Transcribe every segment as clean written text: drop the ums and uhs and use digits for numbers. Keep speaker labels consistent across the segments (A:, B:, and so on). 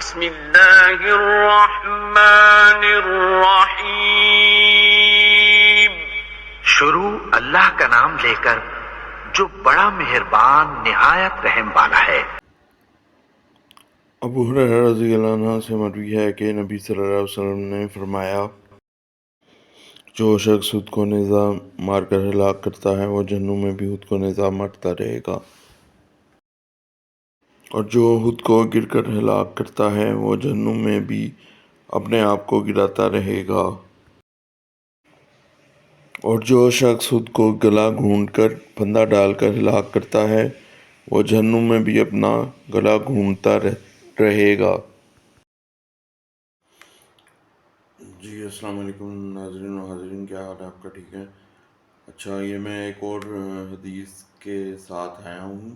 A: بسم اللہ الرحمن الرحیم۔
B: شروع اللہ کا نام لے کر جو بڑا مہربان نہایت رحم والا ہے۔
C: ابو ہریرہ رضی اللہ عنہ سے مروی ہے کہ نبی صلی اللہ علیہ وسلم نے فرمایا، جو شخص خود کو نیزہ مار کر ہلاک کرتا ہے وہ جہنم میں بھی خود کو نیزہ مارتا رہے گا، اور جو خود کو گر کر ہلاک کرتا ہے وہ جہنم میں بھی اپنے آپ کو گراتا رہے گا، اور جو شخص خود کو گلا گھونٹ کر پھندا ڈال کر ہلاک کرتا ہے وہ جہنم میں بھی اپنا گلا گھونٹتا رہے گا۔ جی السلام علیکم ناظرین و حاضرین، کیا حال ہے آپ کا؟ ٹھیک ہے؟ اچھا، یہ میں ایک اور حدیث کے ساتھ آیا ہوں،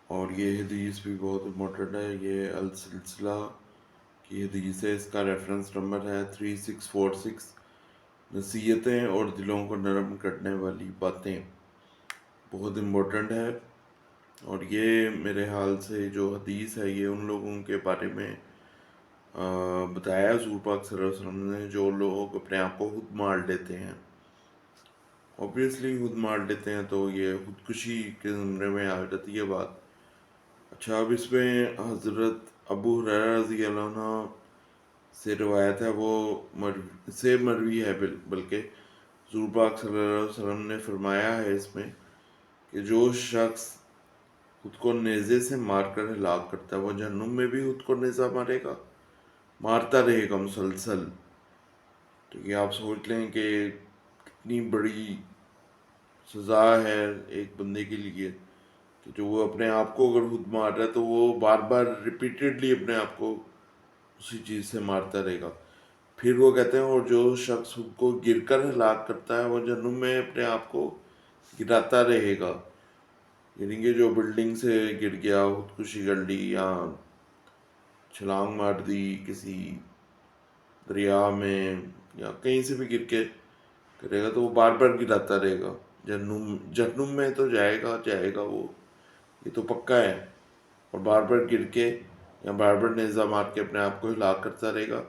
C: اور یہ حدیث بھی بہت امپورٹنٹ ہے۔ یہ السلسلہ کی حدیث ہے، اس کا ریفرنس نمبر ہے 3646۔ نصیحتیں اور دلوں کو نرم کرنے والی باتیں، بہت امپورٹنٹ ہے۔ اور یہ میرے حال سے جو حدیث ہے یہ ان لوگوں کے بارے میں بتایا حضور پاک صلی اللہ علیہ وسلم نے جو لوگ اپنے آپ کو خود مار لیتے ہیں۔ اوبویسلی خود مار لیتے ہیں تو یہ خودکشی کے زمرے میں آ جاتی ہے بات۔ اچھا، اب اس میں حضرت ابو ہریرہ رضی اللہ عنہ سے روایت ہے، وہ مروی ہے، بلکہ حضور پاک صلی اللہ علیہ وسلم نے فرمایا ہے اس میں کہ جو شخص خود کو نیزے سے مار کر ہلاک کرتا ہے وہ جہنم میں بھی خود کو نیزہ مارتا رہے گا مسلسل۔ ٹھیک ہے، آپ سوچ لیں کہ کتنی بڑی سزا ہے ایک بندے کے لیے کہ جو وہ اپنے آپ کو اگر خود مار رہا ہے تو وہ بار بار ریپیٹیڈلی اپنے آپ کو اسی چیز سے مارتا رہے گا۔ پھر وہ کہتے ہیں، اور جو شخص خود کو گر کر ہلاک کرتا ہے وہ جہنم میں اپنے آپ کو گراتا رہے گا، یعنی کہ جو بلڈنگ سے گر گیا، خودکشی کر لی یا چھلانگ مار دی کسی دریا میں یا کہیں سے بھی گر کے کرے گا تو وہ بار بار گراتا رہے گا، جہنم میں تو جائے گا وہ، یہ تو پکا ہے، اور بار بار گر کے یا بار بار نیزہ مار کے اپنے آپ کو ہلاک کرتا رہے گا۔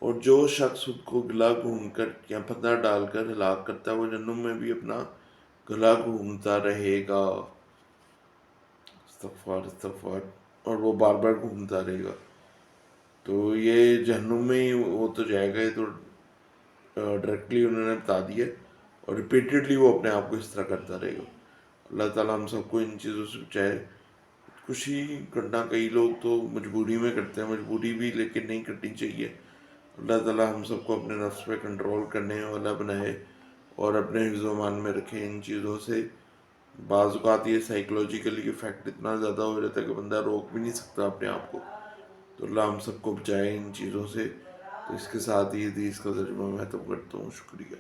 C: اور جو شخص خود کو گلا گھونٹ کر یا پھندا ڈال کر ہلاک کرتا ہے وہ جہنم میں بھی اپنا گلا گھونٹتا رہے گا، استغفار، اور وہ بار بار گھومتا رہے گا۔ تو یہ جہنم میں ہی وہ تو جائے گا، یہ تو ڈائریکٹلی انہوں نے بتا دیا، اور ریپیٹیڈلی وہ اپنے آپ کو اس طرح کرتا رہے گا۔ اللہ تعالیٰ ہم سب کو ان چیزوں سے بچائے۔ خودکشی کرنا کئی لوگ تو مجبوری میں کرتے ہیں، مجبوری بھی لیکن نہیں کرنی چاہیے۔ اللہ تعالیٰ ہم سب کو اپنے نفس پہ کنٹرول کرنے والا بنائے اور اپنے حفظ و امان میں رکھے ان چیزوں سے۔ بعض اوقات یہ سائیکولوجیکلی افیکٹ اتنا زیادہ ہو جاتا ہے کہ بندہ روک بھی نہیں سکتا اپنے آپ کو، تو اللہ ہم سب کو بچائے ان چیزوں سے۔ تو اس کے ساتھ ہی حدیث کا ترجمہ میں ختم کرتا ہوں، شکریہ۔